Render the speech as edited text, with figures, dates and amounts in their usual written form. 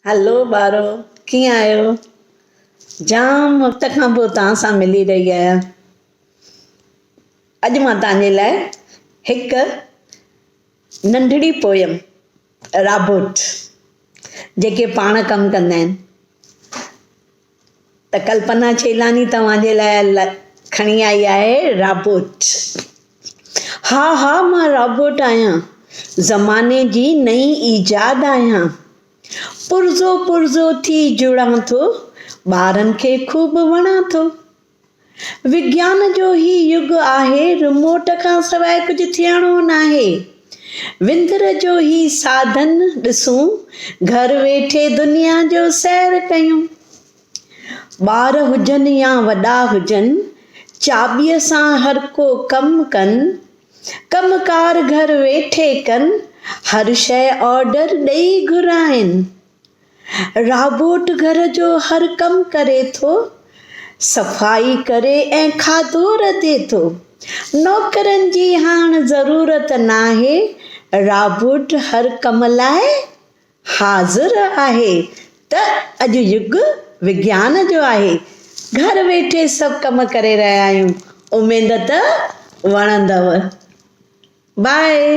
हलो ॿारो, कीअं आहियो? जाम वक़्त खां पोइ तव्हां सां मिली रही आहियां। अॼु मां तव्हांजे लाइ हिकु नंढड़ी पोयम राबोट जेके पाण कमु कंदा आहिनि त कल्पना छेलानी तव्हांजे लाइ खणी आई आहे राबोट। हा हा, मां राबोट आहियां, ज़माने जी नई ईजाद आहियां। पुर्ज़ो पुर्ज़ो थी जुड़ां थो, ॿारनि खे ख़ूब वणां थो। विज्ञान जो ही युग आहे, रिमोट खां सवाइ कुझु थियणो नाहे। विंदर जो ही साधन ॾिसूं, घर वेठे दुनिया जो सैर कयूं। ॿार हुजनि या वॾा हुजनि, चाॿीअ सां हर को कमु कनि। कमकार घर वेठे कनि, हर शइ ऑर्डर ॾेई घुराइनि। राबोट घर जो हर कमु करे थो, सफ़ाई करे ऐं खाधो रधे थो। नौकरनि जी हाणे ज़रूरत नाहे, राबोट हर कम लाइ हाज़िर आहे। त अॼु युग विज्ञान जो आहे, घर वेठे सभु कम करे रहिया आहियूं। उमेद त वणंदव। बाय।